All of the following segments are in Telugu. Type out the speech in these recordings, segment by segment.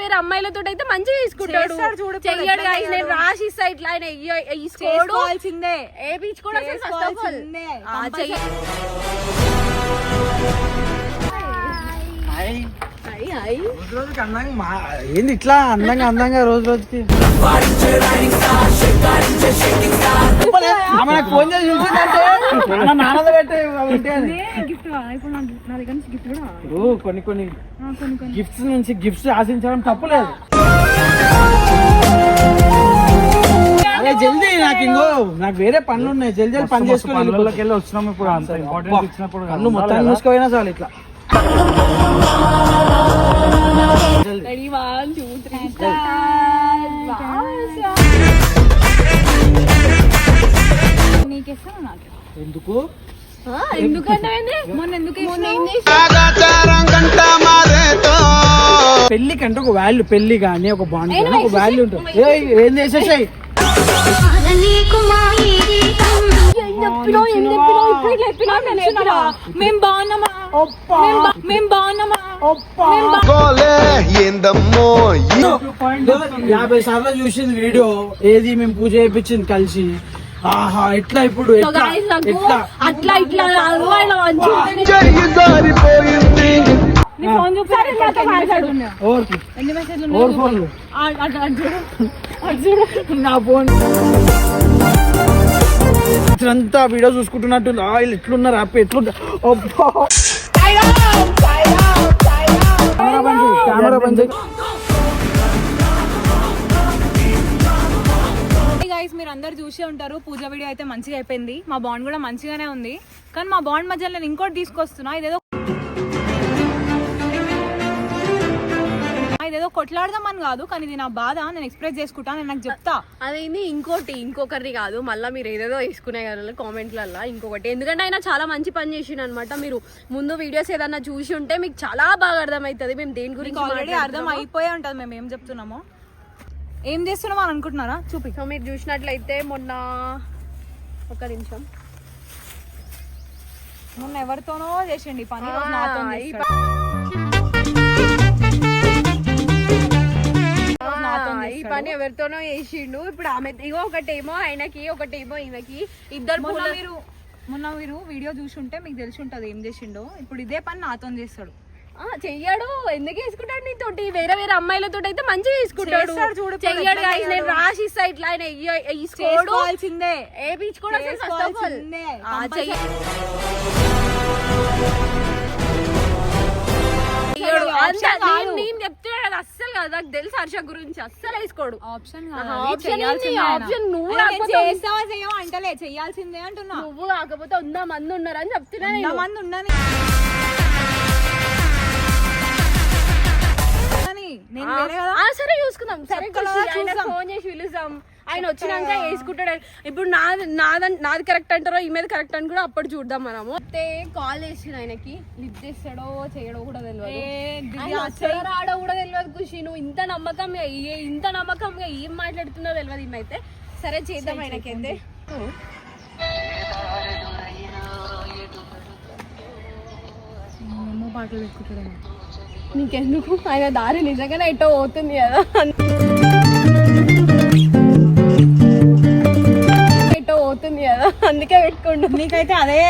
వేరే అమ్మాయిలతో అయితే మంచిగా తీసుకుంటాడు. చెయ్యడు guys, నేను రాసిస్తా ఇట్లా ఆయన చేసుకోవాల్సిందే. ఏ బీచ్ కూడా ఏంది ఇట్లా అందంగా రోజు రోజుకి నాకు ఫోన్ చేసి నాన్నది పెట్టే కొన్ని గిఫ్ట్స్ నుంచి గిఫ్ట్స్ ఆశించడం తప్పులేదు. అదే జల్దీ నాకు వేరే పనులు ఉన్నాయి, జల్దీ పని చేసుకుని వచ్చినాము. ఇప్పుడు అంత ఇంపార్టెన్స్ ఇచ్చినప్పుడు కళ్ళు మొత్తాన్ని మూసుకోపోయినా చాలు ఇట్లా. ఎందుకు పెళ్లికంటే ఒక వాల్యూ, పెళ్లి కానీ ఒక బాండ్ కానీ ఒక వాల్యూ ఉంటుంది. ఏం చేసేసాయి మేము బాగున్నామా 50 సార్లు చూసింది వీడియో. ఏది మేము పూజ చేయించింది కలిసి. ఆహా ఎట్లా ఇప్పుడు అట్లా నా ఫోన్ అంతా వీడియో చూసుకుంటున్నట్టు ఎట్లున్నారు హ్యాపీ ఎట్లుంటారు. కెమెరా బంద్. మీరు అందరు చూసే ఉంటారు, పూజ వీడియో అయితే మంచిగా అయిపోయింది. మా బాండ్ కూడా మంచిగానే ఉంది. కానీ మా బాండ్ మధ్యలో నేను ఇంకోటి తీసుకొస్తున్నా. ఇదేదో కొట్లాడదామని కాదు, కానీ ఇది నా బాధ. నేను ఎక్స్ప్రెస్ చేసుకుంటా, నేను నాకు చెప్తా. అదేంది ఇంకొకరిని కాదు, మళ్ళీ మీరు ఏదేదో వేసుకునే కదా కామెంట్లలో ఇంకొకటి. ఎందుకంటే ఆయన చాలా మంచి పని చేసిండు అనమాట. మీరు ముందు వీడియోస్ ఏదన్నా చూసి ఉంటే మీకు చాలా బాగా అర్థమవుతుంది మేము దేని గురించి ఆల్రెడీ అర్థం అయిపోయే ఉంటుంది మేము ఏం చెప్తున్నామో. ఏం చేస్తున్నామో అని అనుకుంటున్నారా? చూపి. సో మీరు చూసినట్లయితే మొన్న ఎవరితోనో చేసిండి పని, ఈ పని ఎవరితోనో చేసిండు. ఇప్పుడు ఆమె ఒకటేమో ఆయనకి, ఒకటేమో ఈమెకి. ఇద్దరు మొన్న మీరు వీడియో చూసి ఉంటే మీకు తెలిసి ఉంటది ఏం చేసిండో. ఇప్పుడు ఇదే పని నాతో చేస్తాడు. చెయ్యాడు. ఎందుకు వేసుకుంటాడు నీతోటి? వేరే అమ్మాయిలతో అయితే మంచిగా వేసుకుంటాడు. చెయ్యాడు guys, నేను రాసిస్తా ఇట్లా ఆయన చేసుకోవాల్సిందే. ఏ బీచ్ కూడా నేను చెప్తున్నాడు కదా, అస్సలు కాదు. నాకు తెలుసు హర్ష గురించి, అస్సలు వేసుకోడు. ఆప్షన్ నువ్వు అంటలే చెయ్యాల్సిందే అంటున్నా. నువ్వు కాకపోతే 100 మంది ఉన్నారని చెప్తున్నా. 100 మంది ఉన్నాను సరే చూసుకుందాం. సరే ఫోన్ చేసి పిలుస్తాం. ఆయన వచ్చినాక వేసుకుంటాడు. ఇప్పుడు నాది కరెక్ట్ అంటారో ఈ మీద కరెక్ట్ అని కూడా అప్పుడు చూద్దాం మనము. అయితే కాల్ చేసిన ఆయనకి లిఫ్ట్ చేస్తాడో చేయడో కూడా తెలియదు, రాడో కూడా తెలియదు. ఖుషి నువ్వు ఇంత నమ్మకంగా ఏం మాట్లాడుతున్నా తెలియదు ఈమెయితే. సరే చేద్దాం ఆయనకైతే. పాటలు పెట్టుకుంటాడు. నీకెందుకు? ఆయన దారి నిజంగానే ఎటో పోతుంది కదా, అందుకే పెట్టుకోండు. నీకైతే అదే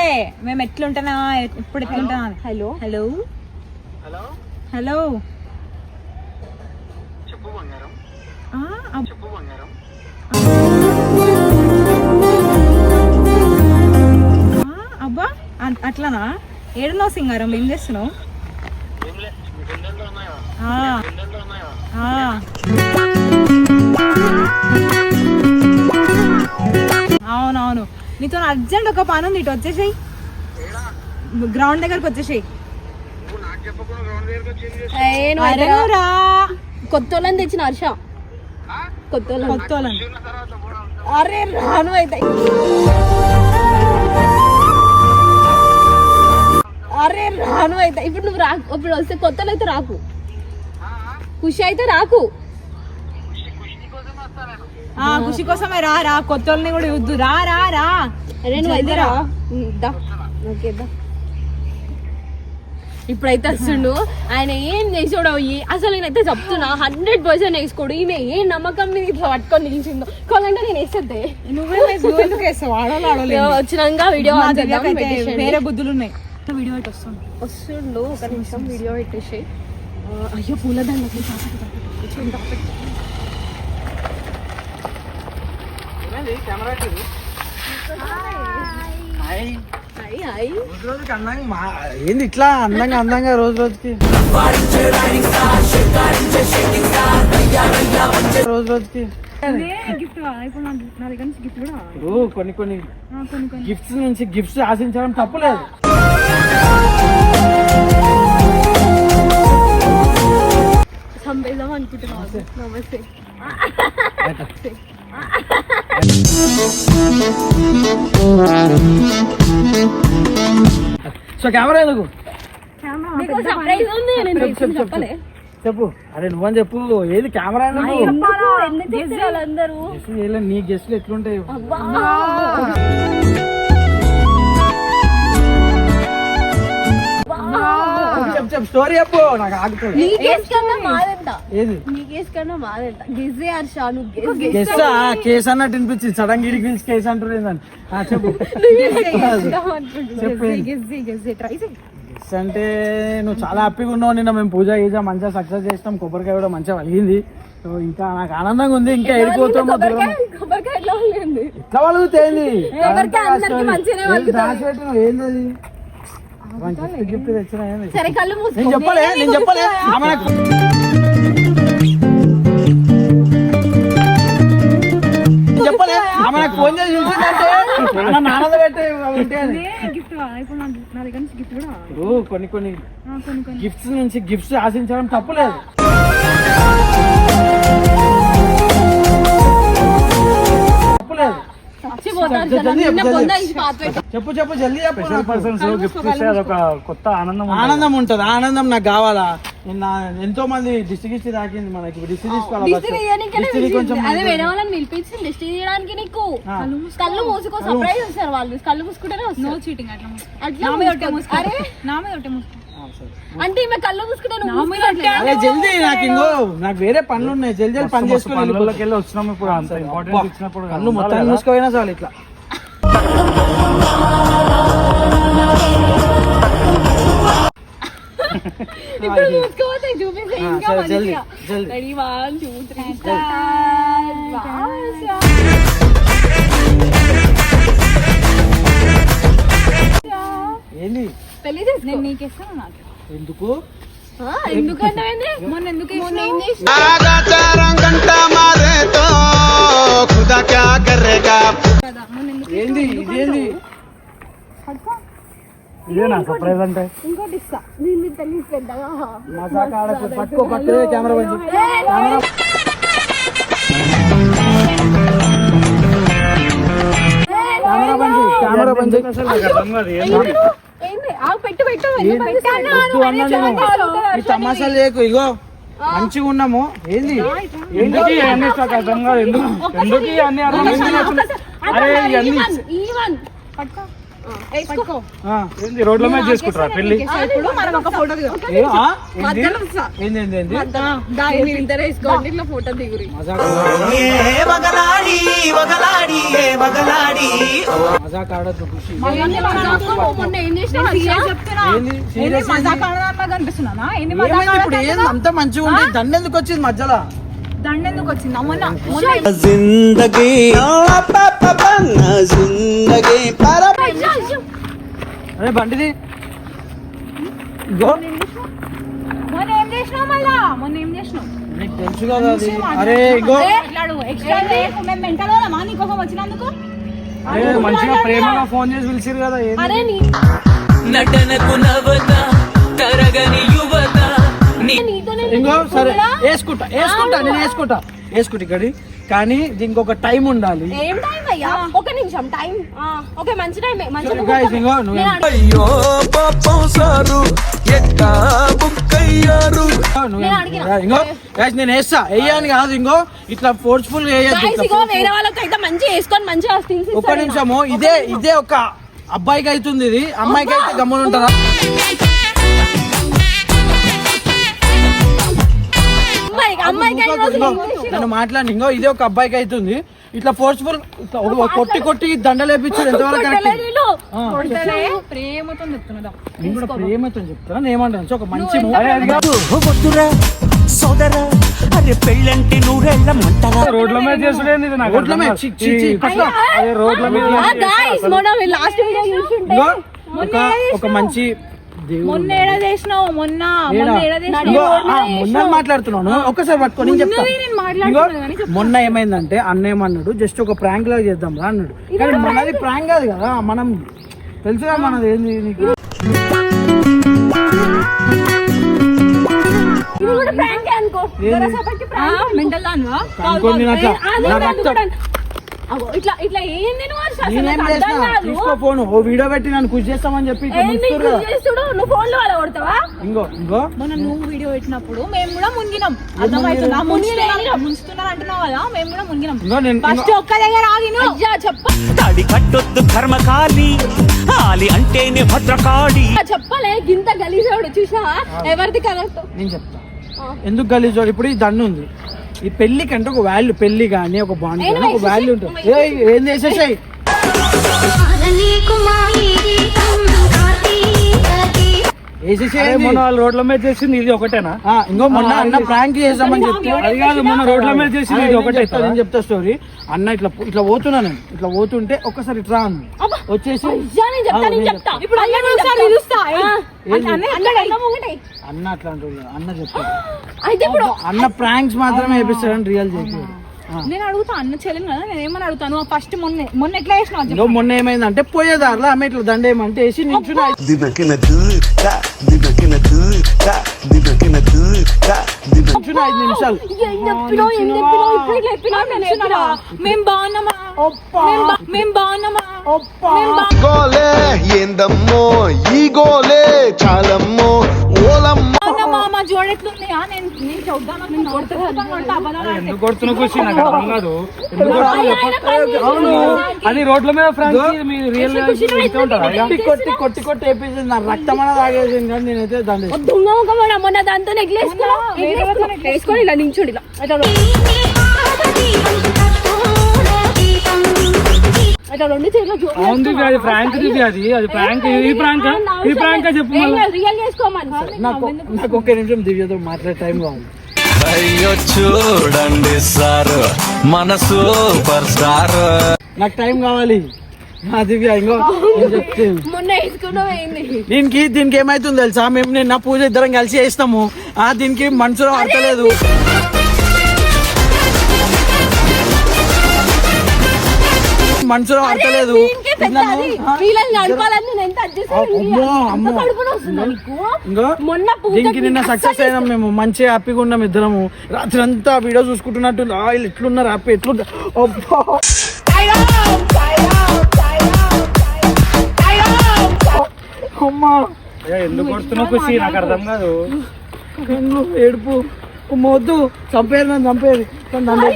మేము ఎట్లుంటున్నా, ఇప్పుడు ఎట్లుంటున్నా. హలో హలో హలో అబ్బా అట్లానా? ఏడున్నావు సింగారం? ఏం చేస్తున్నావు? అవునవును, నీతో అర్జెంట్ ఒక పని ఉంది. ఇటు వచ్చేసాయి, గ్రౌండ్ దగ్గరకు వచ్చేసాయి. కొత్త వాళ్ళని తెచ్చిన హర్ష, కొత్త వాళ్ళని. అరే రాను అయితే, ఇప్పుడు నువ్వు రా. ఇప్పుడు వస్తే కొత్తలు అయితే రాకు, ఖుషి అయితే రాకు. ఖుషి కోసమే రా. కొత్త వాళ్ళని కూడా వద్దు. రా. అరే నువ్వు అయితే రా. ఇప్పుడైతే వస్తుండు ఆయన ఏం చేసాడు అసలు నేనైతే చెప్తున్నా 100% వేసుకోడు ఈమె ఏ నమ్మకం మీద ఇట్లా పట్టుకొని నిలిచిందో కావాలంటే నేను వేసేద్దే నువ్వెందుకు వేస్తావు? వచ్చినాక వీడియో వేరే బుద్ధులు ఉన్నాయి. వీడియో అయితే వస్తుండు ఒక నిమిషం వీడియో పెట్టేసి అయ్యో పూలదండ రోజుకి అందంగా ఏంది ఇట్లా అందంగా రోజు రోజుకి గిఫ్ట్ ఇప్పుడు నా దగ్గర నుంచి గిఫ్ట్ కూడా కొన్ని గిఫ్ట్స్ నుంచి గిఫ్ట్స్ ఆశించడం తప్పులేదు. సంపేద్దాం అనుకుంటున్నాను. నమస్తే. సో కెమెరా ఎందుకు సర్ప్రైజ్ ఉంది నేను చెప్పలే. చెప్పు. అరే నువ్వని చెప్పు. ఏది కెమెరా అందరూ నీ గెస్ట్లు ఎట్లుంటాయి? చెప్పు స్టోరీ చెప్పు. నాకు ఆగుతుంది. నీ కేస్ కన్నా మాదంట. ఏది నీ కేస్ కన్నా మాదంట. గెస్సే హర్ష నువ్వు గెస్సా కేసు అన్నట్టు వినిపించింది. సడన్ గా ఇడికి పిలిచి కేసు అంటారు ఏందని. చెప్పు అంటే నువ్వు చాలా హ్యాపీగా ఉన్నావు. నిన్న మేము పూజ గీజ మంచిగా సక్సెస్ చేసినాం. కొబ్బరికాయ కూడా మంచిగా వలిగింది. సో ఇంకా నాకు ఆనందంగా ఉంది. ఇంకా ఎడిపోతాం ఇట్లా వలుగుతేంది దాచిపెట్టిన ఏంది గిఫ్ట్ తెచ్చిన నేను చెప్పలే చెప్పలే ఆమె నాకు ఫోన్ చేసి చూసిందంటే నాన్నద పెట్టే గిఫ్ట్ ఇప్పుడు నా దగ్గర నుంచి గిఫ్ట్ కూడా కొన్ని గిఫ్ట్స్ నుంచి గిఫ్ట్స్ ఆశించడం తప్పులేదు. తప్పులేదు. చెప్పు జల్దీ కొత్త ఆనందం ఉంటది. ఆనందం నాకు కావాలా. నిన్న ఎంతో మంది దిష్టి గిష్టి తాకింది. మనకి దిష్టి తీసుకోవాలి. కళ్ళు మూసుకో సర్ప్రైజ్ వస్తారు వాళ్ళు. కళ్ళు మూసుకుంటేనే వస్తారు. చీటింగ్ అట్లా అంటే ఈమె కళ్ళు మూసుకుంటే జల్దీ నాకు వేరే పనులు ఉన్నాయి. జల్దీ పని చేసుకుని వచ్చినాము. ఇప్పుడు అంత ఇంపార్టెన్స్ ఇచ్చినప్పుడు కళ్ళు మొత్తం మూసుకోపోయినా చాలు. ఇట్లా ఇప్పుడు మూసుకోపోతే చూపిస్తే ఇంకా మంచిగా. రెడీ 1 2 3 ఏంది పెళ్లి చేసుకో. నేను నీకేస్తాను. నాకు ఎందుకు ఎందుకంటే మొన్న ఎందుకు ఏం చేసి ఏంది ఇదేంది ఇదేనా సర్ప్రైజ్ అంటే? ఇంకోటి ఇస్తా. దీన్ని పెళ్లి పెద్దగా పట్టుకో కెమెరా బంద్ తమాషాలు చేయకు. ఇగో మంచిగా ఉన్నాము. ఏంది ఎందుకు ఇవన్నీ నాకు అర్థం కాదు. ఎందుకు ఇవన్నీ అర్థం ఏంది రోడ్ల మీద చేసుకుంటారా పెళ్లి? ఫోటో దిగురి ఇప్పుడు అంత మంచిగా ఉంది. దండ ఎందుకు వచ్చింది మధ్యలో? దండెందుకు వచ్చింది? అరే బండిది మొన్న ఏం చేసినావు? మళ్ళా మొన్న ఏం చేసినావు? నీకు తెలుసు కదా అది. అరే ఇగో నీకోసం వచ్చినందుకు మంచిగా ప్రేమగా ఫోన్ చేసి పిలిచిరు కదా. నటనకు నవత తరగని యువత ఇంకో సరే వేసుకుంటా నేను వేసుకుంటా ఇక్కడ. కానీ దీనికి ఒక టైం ఉండాలి. ఏం టైం అయ్యా? ఒక నిమిషం టైం. ఓకే మంచి టైం. నేను వేస్తా. వేయని కాదు ఇంకో ఇట్లా ఫోర్స్ఫుల్ వేరే వాళ్ళకైతే మంచిగా వేసుకొని మంచిగా. ఒక్క నిమిషము. ఇదే ఒక అబ్బాయికి అవుతుంది. ఇది అమ్మాయికి అయితే గమ్మున ఉంటారా? అమ్మాయికి అయిన రోజు నన్ను మాట్లాడి ఇంకో ఇదే ఒక అబ్బాయికి అవుతుంది ఇట్లా ఫోర్స్ఫుల్ కొట్టి కొట్టి దండలేపించాడు ఎంతవరకు కరెక్ట్ ప్రేమతో చెప్తున్నా నేను కూడా ప్రేమతో చెప్తాను ఏమంటాను ఒక మంచి వద్దురా సోదరా అరే పెళ్ళంటే నూరెళ్ళ మంటరా రోడ్ల మీద చేసుడేంది ఇది నాకు రోడ్ల మీద అర్థం చి, కాదు. చి, చి, పట్ల. అదే రోడ్ల మీద గాయ్స్ మనం లాస్ట్ వీడియో చూస్తుంటే ఒక మంచి దేవుడు మొన్న ఏడా చేసినావు మొన్న ఏడా చేసినావు ఇంకో, మొన్న మాట్లాడుతున్నాను ఒక్కసారి పట్టుకొని నేను చెప్తాను నేను మాట్లాడుతున్నాను ఇంకో, మొన్న ఏమైందంటే అన్న ఏమన్నాడు జస్ట్ ఒక ప్రాంక్ లాగా చేద్దాం రా అన్నాడు కానీ మనది ప్రాంక్ కాదు కదా మనం తెలుసుగా మనది ఏంది నీకు ఇది కూడా ప్రాంక్ అనుకో దొరసపట్టి ప్రాంక్ మెంటల్ దానివా అనుకోండి నాకు నా రక్తం ఇట్లా ఇట్లా ఏంది నువ్వు అసలు నేనేం నాకు చేసిన అర్థం కాదు. తీసుకో ఫోన్ ఓ వీడియో పెట్టి నన్ను కృషి చేస్తామని చెప్పి ఇట్లా ఏంది ముంచుతుర్రు కదా. కృషి చేస్తుడు? నువ్వు ఫోన్ లో వాళ్ళ కొడతావా ఇంకో మొన్న నువ్వు వీడియో పెట్టినప్పుడు మేము కూడా మునిగినాం అర్థమవుతుందా ముంచుతున్నారు అంటున్నావు కదా మేము కూడా మునిగినాం ఇంకో నేను ఫస్ట్ ఒక్క దగ్గర ఆగిను అయ్యా చెప్ప తాడి కట్టొద్దు కర్మకాలి ఆలి అంటేనే భద్రకాళి చెప్పలే గింత గలీజోడు చూసా ఎవరిది కరెక్ట్ నేను చెప్తా ఎందుకు గలీజోడు ఇప్పుడు ఈ దండు ఉంది ఈ పెళ్లికి అంటే ఒక వాల్యూ పెళ్లి కానీ ఒక బాండ్ కానీ ఒక వాల్యూ ఉంటుంది ఏం చేసేసాయి అరే మొన్న వాళ్ళు రోడ్ల మీద చేసింది ఇది ఒకటేనా ఇంకో మొన్న అన్న ప్రాంక్ చేద్దామని చెప్తే అది కాదు మొన్న రోడ్ల మీద చేసింది ఇది ఒకటే నేను చెప్తా స్టోరీ అన్న ఇట్లా ఇట్లా పోతున్నా నేను ఇట్లా పోతుంటే ఒక్కసారి ఇట్లా అన్న వచ్చేసి అయ్యా నేను చెప్తా నేను చెప్తా ఇప్పుడు అన్న ఒకసారి పిలుస్తా అన్న అట్లా అంటుంది అన్న చెప్తాడు అయితే ఇప్పుడు అన్న ప్రాంక్స్ మాత్రమే వేపిస్తాడని రియల్ చెప్పి నేను అడుగుతా అన్న చెల్లెని కదా నేను ఏమని అడుగుతాను ఫస్ట్ మొన్న ఎట్లా చేసినావు చెప్పు. ఇంకో మొన్న ఏమైందంటే పోయేదారిలో ఆమె ఇట్లా దండేయమంటే వేసి నిల్చున్నా నిల్చున్నా 5 నిమిషాలు ఏం చెప్పినావు ఏం చెప్పినావు ఇప్పుడు ఇట్లా చెప్పినావు నేను చెప్పినా మేం బాగున్నామా మేం బాగున్నామా గోలే ఏందమ్మో ఈ గోలే చాలమ్మో ఓలమ్మ బాగున్నామా మా జోడెట్లున్నాయా నేను చూద్దాం నేను ఎందుకు కొడుతున్న ఖుషి నాకు అర్థం కాదు ఎందుకు కొడుతున్నా అవును అది రోడ్ల మీద ఫ్రాంక్ మీరు రియల్ ఉంటారా కొట్టి కొట్టి కొట్టి కొట్టి వేపించింది నా రక్తం అనేది తాగేసింది కానీ నేనైతే దండేసి దొంగ ముఖం మొన్న దాంతో వేసుకొని ఇలా నించోడి ఇలా అట్లా రెండు చేతిలో అవును దివ్య అది ఫ్రాంక్ దివ్య అది ప్రాంక్ ఇది ప్రాంక్ ఇది ప్రాంక్ చెప్పు మళ్ళీ రియల్ చేసుకోమని నాకు ఒక్క నిమిషం దివ్యతో మాట్లాడే టైం కావాలి అయ్యో చూడండి సార్ మన సూపర్ స్టార్ నాకు టైం కావాలి నా దివ్య ఇంకో నేను చెప్తే మొన్న వేసుకున్నావు ఏంది దీనికి ఏమైతుంది తెలుసా మేము నిన్న పూజ ఇద్దరం కలిసి చేస్తాము దీనికి మనసులో అడతలేదు మనసులో అడతలేదు మొన్న దీనికి నిన్న సక్సెస్ అయినాం మేము మంచిగా హ్యాపీగా ఉన్నాం ఇద్దరము రాత్రి అంతా వీడియో చూసుకుంటున్నట్టు వీళ్ళు ఎట్లున్నారు హ్యాపీ ఎట్లున్నారు అమ్మా ఎందుకు కొడుతున్న ఖుషి నాకు అర్థం కాదు కళ్ళు ఏడుపు వద్దు చంపేరు నన్ను చంపేది నన్ను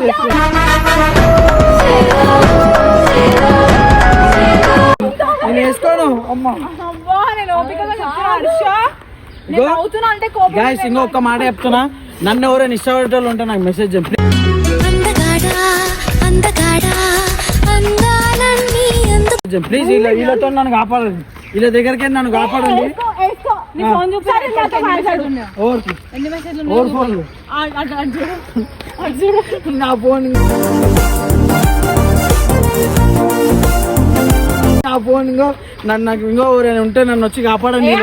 నేను వేసుకోను అమ్మా నేను ఓపికగా చెప్తున్నా హర్ష నేను అవుతున్నా అంటే కోపం గాయస్ ఇంకొక మాట చెప్తున్నా నన్ను ఎవరైనా ఇష్టపడేటోళ్ళు ఉంటే నాకు మెసేజ్ చెప్పి ప్లీజ్ వీళ్ళతో నన్ను కాపాడండి వీళ్ళ దగ్గరికి నన్ను కాపాడండి నీ ఫోన్ చూపి ఎన్ని మెసేజ్లు ఓవర్ ఫోన్లు నా ఫోన్ నా ఫోన్ నాకు ఇంకో ఎవరైనా ఉంటే నన్ను వచ్చి కాపాడండి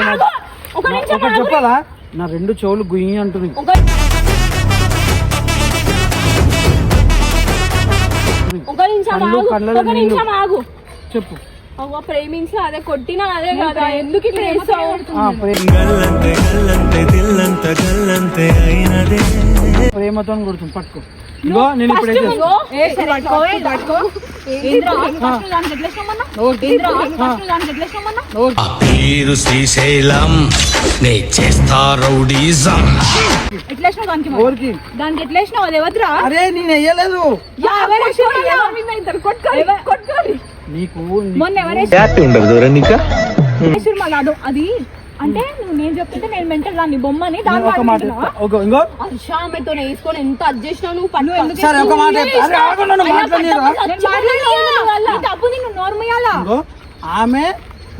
ఒకటి చెప్పాలా నా 2 చెవులు గుయ్యి అంటుంది ఒక నిమిషం ఆగు చెప్పు ప్రేమించి అదే కొట్టినా అదే కదా ఎందుకు ఇట్లా చేస్తావు ప్రేమతో కొడుతుంది పట్టుకో ఇగో నేను ఇప్పుడు పేరు శ్రీశైలం నే చేస్తా రౌడీజం ఊరికి దానికి ఎట్లా వేసినావు అది ఎవరిరా అరే నేను వెయ్యలేదు నీకు మొన్న ఎవరేసి అది అంటే నువ్వు నేను చెప్తుంటే నేను మెంటల్ దాన్ని బొమ్మని దాని ఒక మాట చెప్తా. ఇంకో ఆమెతో వేసుకొని ఎంత అడ్జస్ట్ నువ్వు పన్ను ఎందుకు సరే ఒక మాట చెప్తా. అరే ఆగు, నన్ను మాట్లాడనీరా? డబ్బు నేను నోర్మయాలా ఇంకో ఆమె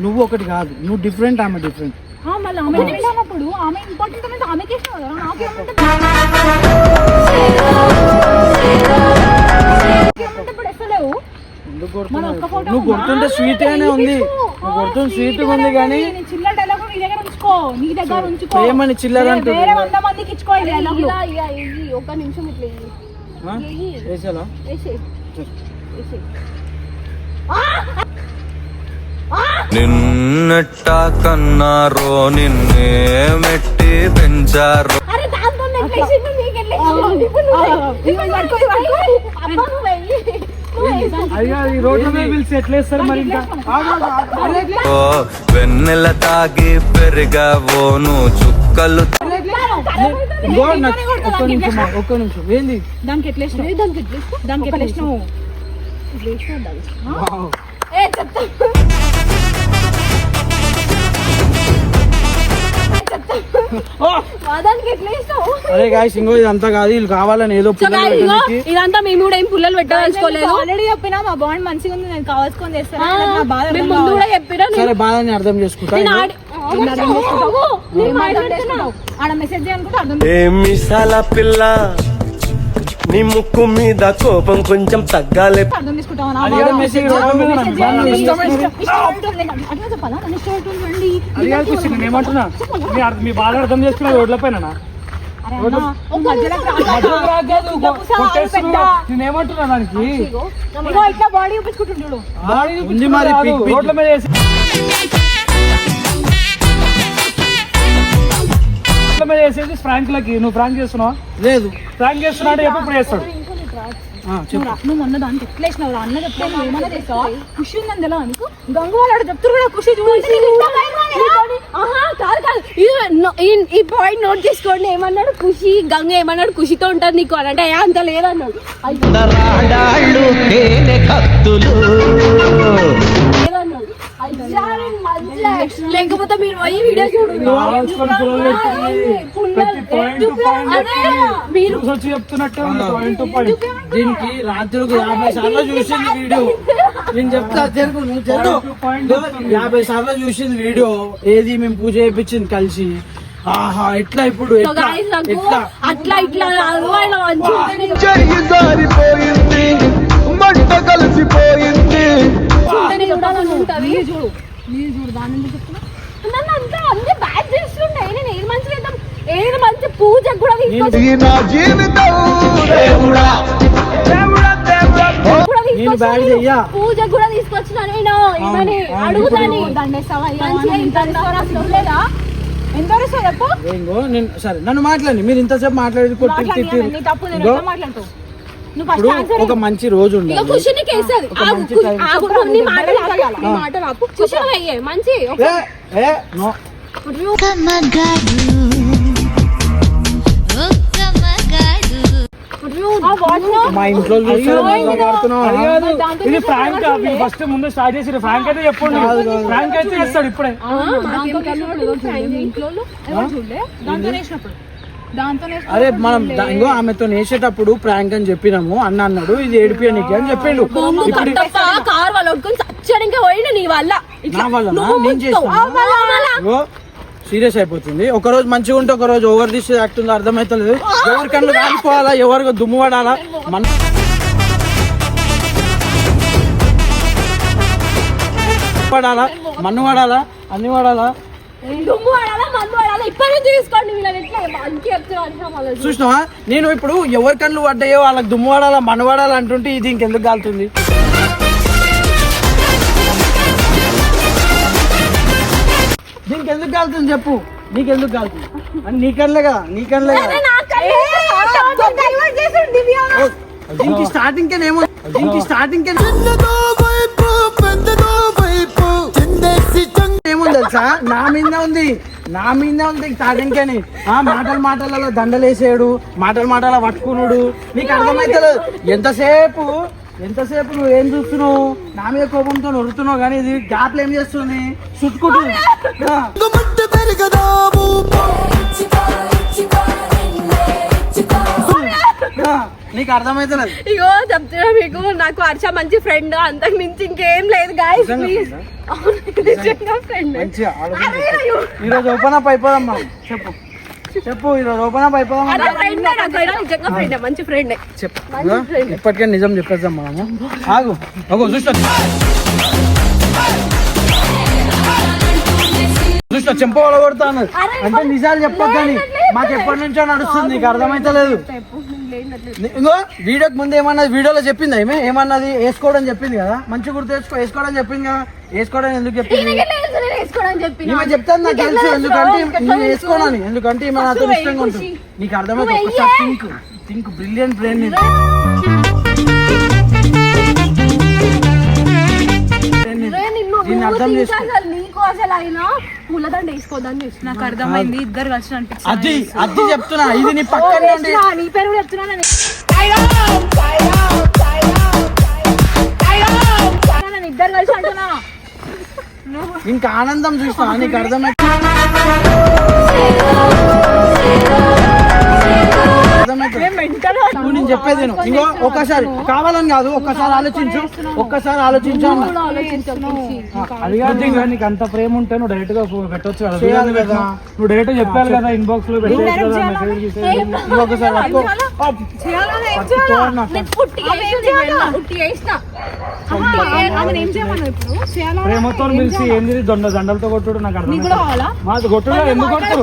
నువ్వు ఒకటి కాదు, నువ్వు డిఫరెంట్, ఆమె డిఫరెంట్. మళ్ళీ ఆమె అన్నప్పుడు ఆమె ఇంపార్టెంట్ అనేది ఆమెకి ఇష్టం కదా నాకేమంటే ఇప్పుడు ఎక్కలేవు ఎందుకు కొడుతున్నావు? నువ్వు కొడుతుంటే స్వీట్ గానే ఉంది, నువ్వు కొడుతుంటే స్వీట్ గా ఉంది కానీ చిల్లర డైలాగ్ నీ దగ్గర ఉంచుకో, నీ దగ్గర ఉంచుకో. ఏమని చిల్లర అంటుంది? వేరే 100 మందికి ఇచ్చుకో ఈ డైలాగ్ ఇలా ఇయ్యి, ఒక నిమిషం ఇట్లా ఇయ్యి. వేసేలా వేసేయ్. వేసేయ్. నిన్నెట్ట కన్నారో నిన్నే మెట్టి పెంచారో అరే దాంతో ఎట్లా వేసిండు, నీకు ఎట్లా వేసిండు? ఇప్పుడు నువ్వు పట్టుకో, పట్టుకో. అబ్బా నువ్వు వెయ్యి. అయ్యా ఈ రోడ్ల మీద పిలిచి ఎట్లేస్తారు మరి ఇంకా ఓ వెన్నెల తాగి పెరిగావోను చుక్కలు ఇంకో నాకు ఒక్క నిమిషం ఏంది దానికి ఎట్లా ఇష్టం దానికి ఎట్లా ఇష్టం వావ్. ఏ చెప్తా. వాదానికి ఎట్లా వేస్తావు? అరే గాయస్ ఇంకో ఇదంతా కాదు, వీళ్ళు కావాలని ఏదో సో పిల్లలు guys, ఇగో, పెట్టడానికి. ఇదంతా మేము కూడా ఏం పుల్లలు పెట్టదలుచుకోలేదు. ఆల్రెడీ చెప్పినా మా బాండ్ మంచిగా ఉంది నేను కావాల్సుకొని చేస్తాను నా బాధ మేము ముందు కూడా చెప్పినా సరే బాధని అర్థం చేసుకుంటా. నేను మాట్లాడుతున్నావు. ఆడ మెసేజ్ అనుకుంటే అర్థం ఏ మిసాల పిల్ల నీ ముక్కు మీద కోపం కొంచెం తగ్గాలే అర్థం చేసుకుంటావా నా అది బాధ? ఏదో మెసేజ్ రోడ్ల మీద మెసేజ్ నన్ను చేయండి. ఇష్టం ఇష్టం ఉంటుంది. అట్లా చెప్పాలా నన్ను ఇష్టం ఉంటుంది రండి. అది కాదు ఖుషి, నేను ఏమంటున్నా మీ బాధ అర్థం చేసుకున్నా రోడ్ల పైన అరే అన్న, ఓ మధ్యలోకి రా. నేనేమంటున్నా దానికి ఇగో ఇట్లా బాడీ చూపించుకుంటుంటాడు ఉంది మరి పిక్ పిక్. రోడ్ల మీద వేసి రోడ్ల మీద వేసేది ఫ్రాంక్ లకి నువ్వు ఫ్రాంక్ చేస్తున్నావా? లేదు ఫ్రాంక్ చేస్తున్నా అంటే ఎప్పుడు చేస్తాడు చెప్పు. నువ్వు మొన్న దానికి ఎట్లా వేసినావు రా? అన్న చెప్తే నువ్వు ఏమన్నా చేస్తావా? ఖుషి ఉందని తెలియదు నీకు గంగు వాళ్ళు చెప్తారు కూడా ఖుషి చూడండి ఈ పాయింట్ నోట్ చేసుకోండి. ఏమన్నాడు ఖుషి, గంగ ఏమన్నాడు ఖుషితో ఉంటారు నీకు అని అంటే అంత లేదన్నాడు. లేకపోతే మీరు పోయి వీడియో మీరు వచ్చి చెప్తున్నట్టే ఉంది పాయింట్ టు పాయింట్. దీనికి రాత్రులకు 50 సార్లు చూసింది వీడియో. నేను చెప్తా జరుగు, నువ్వు జరుగు. 50 సార్లు చూసింది వీడియో. ఏది మేము పూజ చేయించింది కలిసి. ఆహా ఎట్లా ఇప్పుడు ఎట్లా ఎట్లా అట్లా ఇట్లా కాదు, ఆయన మంచిగా చెయ్యి జారిపోయింది, మంట కలిసిపోయింది. చూడాలని ఉంటది. చూడు దాని ఎందుకు చెప్తున్నా? నన్ను అంతా అన్ని బ్యాడ్ చేస్తుండే. నేను ఏది మంచి చేద్దాం, ఏది మంచి పూజకు కూడా తీసుకొచ్చి ఇది నా జీవితం దేవుడా, దేవుడా, దేవుడా. నేను బ్యాడ్ చెయ్యా. పూజకు కూడా తీసుకొచ్చిన నేను ఏమని అడుగుతాను. దండేస్తావా మంచిగా ఇంత లేదా ఎంత వరకు చెప్పు ఇంకో నేను సరే నన్ను మాట్లాడి మీరు ఇంతసేపు మాట్లాడి కొట్టి తిట్టి. నీ తప్పు నేను ఇంకో, ఎట్లా మాట్లాడుతావు నువ్వు ఇప్పుడు ఫస్ట్ ఆన్సర్ ఒక మంచి రోజు ఇక ఉండాలి. ఖుషిని కేసేది. ఒక మంచి టైం. నీ మాట ఆపు. ఖుషి అయ్యే మంచి ఏ నో మా ఇంట్లో చూస్తారు మాట్లాడుతున్నావు. అది కాదు, ఇది ఫ్రాంక్. ఫస్ట్ ముందు స్టార్ట్ చేసి ఫ్రాంక్ అయితే చెప్పండి. ఫ్రాంక్ అయితే చేస్తాడు ఇప్పుడే. ఇంట్లో ఎవరు చూడలే దాంతో వేసినప్పుడు దాంతో అరే మనం ఇంకో ఆమెతో నేసేటప్పుడు ప్రాంక్ అని చెప్పినాము అన్న అన్నాడు ఇది ఏడిపియనికి అని చెప్పిండు. ఇప్పుడు కార్ వాళ్ళు కొట్టుకుని చచ్చడానికి పోయిన నీ వల్ల నా వల్ల నేను చేస్తాను సీరియస్ అయిపోతుంది. ఒక రోజు మంచిగా ఉంటే ఒక రోజు ఓవర్ దిస్ యాక్టింగ్ అర్థమైతలేదు. ఎవరి కళ్ళు కాలిపోవాలా, ఎవరికి దుమ్ము పడాలా, మన పడాలా, మన్ను పడాలా, అన్ని పడాలా. దుమ్ము వాడాలా, మందు వాడాలా, ఇప్పటి నుంచి తీసుకోండి. వీళ్ళని ఎట్లా మంచి చెప్తున్నా చూసినావా? నేను ఇప్పుడు ఎవరి కళ్ళు పడ్డాయో వాళ్ళకి దుమ్ము పడాలా, మన్ను పడాలా అంటుంటే ఇది ఇంకెందుకు కాలుతుంది? దీనికి ఎందుకు కాలుతుంది చెప్పు? నీకెందుకు కాలుతుంది? అని నీ కళ్ళేగా, నీ కళ్ళేగా. దీనికి స్టార్టింగ్ ఏమో, దీనికి స్టార్టింగ్ ఏముంది తెలుసా? నా మీద ఉంది, నా మీద ఉంది స్టార్టింగ్ అని. మాటలలో దండలేసాడు, మాటల పట్టుకున్నాడు. నీకు అర్థమైతలేదు. ఎంతసేపు నువ్వు ఏం చూస్తున్నావు? నా మీద కోపంతో నొరుతున్నావు కానీ ఇది గ్యాప్లు ఏం చేస్తుంది? చుట్టుకుంటుంది. నీకు అర్థమైతలేదు. ఇగో చెప్తున్నా మీకు, నాకు వర్ష మంచి ఫ్రెండ్, అంతకు మించి ఇంకేం లేదు గాయస్. Please friend. మంచిగా ఈరోజు ఓపెన్ అప్ అయిపోదమ్మా. చెప్పు చెప్పు, ఈరోజు ఓపెన్ అప్ అయిపోదాం. నిజంగా ఫ్రెండ్, మంచి ఫ్రెండ్. చెప్పు, ఇప్పటికే నిజం చెప్పేద్దాం మనము. ఆగు చూస్తా చెంప కొడతాను అంటే నిజాలు చెప్పొద్దని మాకు ఎప్పటి నుంచో నడుస్తుంది. నీకు అర్థమైతలేదు. ఇంకో వీడియోకి ముందు ఏమన్నది, వీడియోలో చెప్పింది ఏమన్నది, వేసుకోవడం చెప్పింది కదా. మంచి గుర్తు వేసుకోవడం చెప్పింది కదా. వేసుకోవడం ఎందుకు చెప్పింది ఈమె చెప్తాను నాకు తెలుసు. ఎందుకంటే ఈమె నాతో ఇష్టంగా ఉంటుంది. నీకు అర్థమైతే ఒకసారి థింక్ బ్రిలియంట్ బ్రెయిన్ నీకు అర్థం చేసుకో. నాకు అర్థమైంది, ఇద్దరు కలిసి అనిపించింది. అది చెప్తున్నా, ఇది నీ పక్కన నీ పేరు కూడా చెప్తున్నా. ఇద్దరు కలిసి అంటున్నా. ఇంకా ఆనందం చూస్తా. నీకు అర్థమైతే నేను చెప్పేది ఇంకో ఒక్కసారి కావాలని కాదు, ఒక్కసారి ఆలోచించు అన్న. అది కాదు, ఇంకా నీకు అంత ప్రేమ ఉంటే నువ్వు డైరెక్ట్ గా పెట్టొచ్చు కదా. నువ్వు డైరెక్ట్ చెప్పాలి కదా, ఇన్బాక్స్ లో పెట్టొచ్చు కదా, మెసేజ్ చేసేది. ప్రేమతో పిలిచి ఏంది దండలతో కొట్టుడు నాకు అర్థం. మాది కొట్టుడు ఎందుకు కొట్టు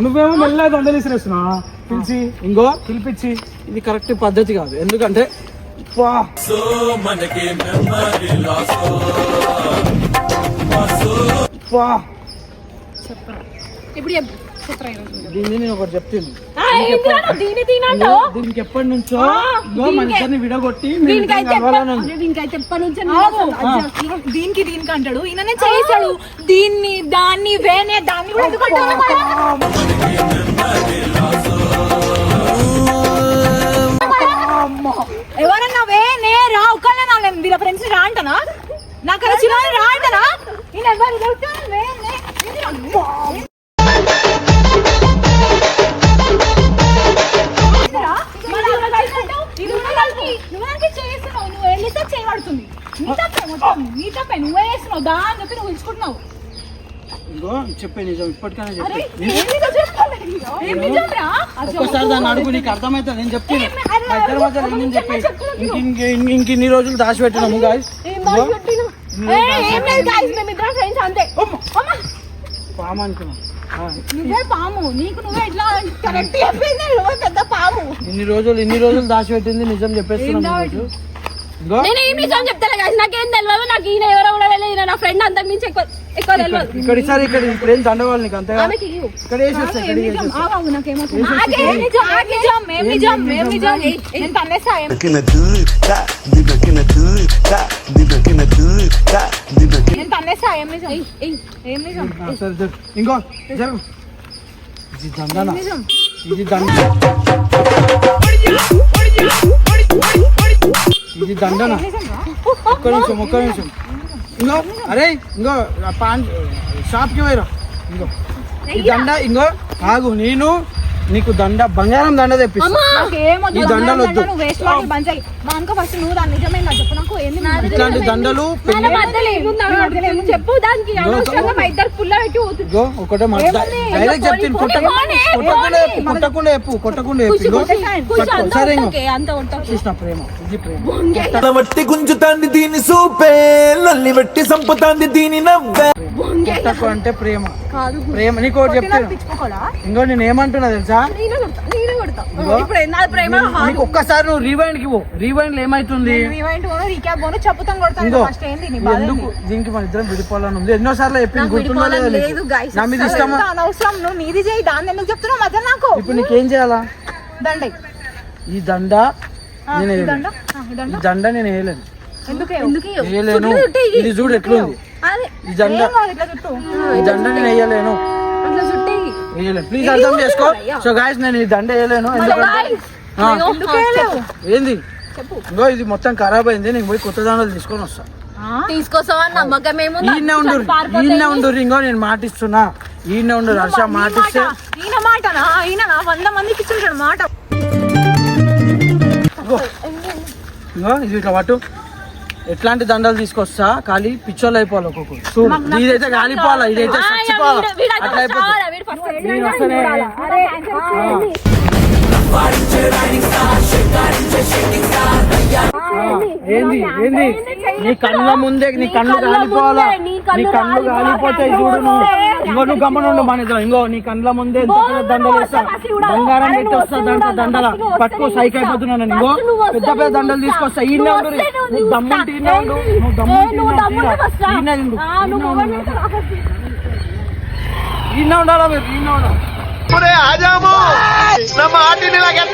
నువ్వేమో మెల్లగా దండలు ఇసిరేస్తున్నా పిలిచి ఇంకో పిలిపించి. ఇది కరెక్ట్ పద్ధతి కాదు. ఎందుకంటే దీన్ని నేను ఒకటి చెప్తాను. దీనికి ఎప్పటి నుంచో మన ఇద్దరిని విడగొట్టి దీనికి అంటాడు, ఈయననే చేశాడు. దీన్ని దాన్ని వేనే దాన్ని కూడా ఎందుకు అంటాడు? ఎవరన్నా వేనే రా ఒకళ్ళే నా వీళ్ళ ఫ్రెండ్స్ రా అంటనా? నాకు అలా చిన్న రా అంటనా? నేను ఎవరు చేస్తున్నావు, నువ్వు వెళ్ళితే చేయబడుతుంది. నీ తప్పే నువ్వే చేస్తున్నావు. దా అని చెప్పి నువ్వు పిలుచుకుంటున్నావు. చెప్పే నిజం ఇప్పటికైనా ఒక్కసారి దాన్ని అడుగు, నీకు అర్థమైతే. నేను చెప్తాను ఇద్దరి మధ్య చెప్పి ఇంకిన్ని రోజులు దాచిపెట్టినాము గాయస్. పాము అనుకున్నా. పాము నీకు నువ్వే ఇట్లా కరెక్ట్ చెప్పింది. పెద్ద పాము ఇన్ని రోజులు దాచిపెట్టింది నిజం చెప్పేస్తున్నాను. నేనేం నిజం చెప్తాను గాయస్, నాకేం తెలియదు. నాకు ఈయన ఎవరో కూడా తెలియదు. నా ఫ్రెండ్ అంతకు మించి ఎక్కువ తెలియదు. ఇక్కడ ఇప్పుడు ఏం దండవాలి నీకు అంతే. ఇక్కడ ఇంకో ఇది దండనా, ఇది దండనా. ఒక్క నిమిషం ఇంకో అరే ఇంకో పాన్ షాప్కి పోయిరా. ఇంకో ఈ దండ ఇంకో ఆగు, నేను నీకు బంగారం దండ తెప్పిస్తా. ఈ దండలు వద్దు. ఇట్లాంటి దండలు చెప్పు దానికి ఒకటే డైరెక్ట్ చెప్తాను. కొట్టకుండా చెప్పు. సరే చూసిన ప్రేమ, ఇది ప్రేమ. వట్టి గుంజుతాంది దీని సూపే, లల్లి వట్టి సంపుతాంది దీని నవ్వే. అంటే ప్రేమ ప్రేమ. నీకు ఒకటి చెప్తాను. ఇంకో నేను ఏమంటున్నా తెలుసా, ఒక్కసారి నువ్వు రీవైండ్ కి పో. రీవైండ్ ఏమైతుంది ఎందుకు దీనికి మన ఇద్దరం విడిపోవాలని ఉంది. ఎన్నోసార్లు చెప్పింది, గుర్తుందో లేదు. నా మీద ఇష్టం నీది చేయి, దాన్ని ఎందుకు చెప్తున్నావు మధ్య నాకు? ఇప్పుడు నీకేం చేయాలా? దండ ఈ దండ నేను వేయలేను. వేయలేను. ఇది చూడు ఎట్లుంది. ఈ దండ నేను వేయలేను. వేయలేను ప్లీజ్ అర్థం చేసుకో. సో గాయస్ నేను ఈ దండ వేయలేను ఎందుకంటే ఏంది ఇంకో ఇది మొత్తం ఖరాబ్ అయింది. నేను పోయి కొత్త దండలు తీసుకొని వస్తా. తీసుకొస్తావని నమ్మకం ఏమో. ఈయనే ఉండు ఇంకో నేను మాటిస్తున్నా. ఈయనే ఉండు హర్ష మాటిస్తే ఈయన మాటనా ఈయన 100 మందికి ఇచ్చింటాడు మాట. ఇంకో ఇది ఇట్లా పట్టు. ఎట్లాంటి దండలు తీసుకొస్తా ఖాళీ పిచ్చోళ్ళు అయిపోవాలి ఒక్కొక్కరు. చూడు ఇదైతే కాలిపోవాలా ఇదైతే చచ్చిపోవాలా అట్లా అయిపోతుంది. నేను వస్తానే ఏంది ఏంది నీ కళ్ళ ముందే నీ కళ్ళు కాలిపోవాలా. నీ కళ్ళు కాలిపోతాయి చూడు. నువ్వు గమ్మనుండు మన ఇద్దరం. ఇంకో నీ కళ్ళ ముందే దండలు వేస్తా. బంగారం పెట్టి వస్తా దండల పట్టుకో సైకి అయిపోతున్నాను. ఇంకో పెద్ద పెద్ద దండలు తీసుకొస్తా. ఈయనే ఉండు నువ్వు దమ్ముంటే ఈయనే ఉండు. నువ్వు దమ్ముంటే ఈయనే ఉండాలా మీరు ఈయన ఉండాలి. आ जामो ना माटी ने लगे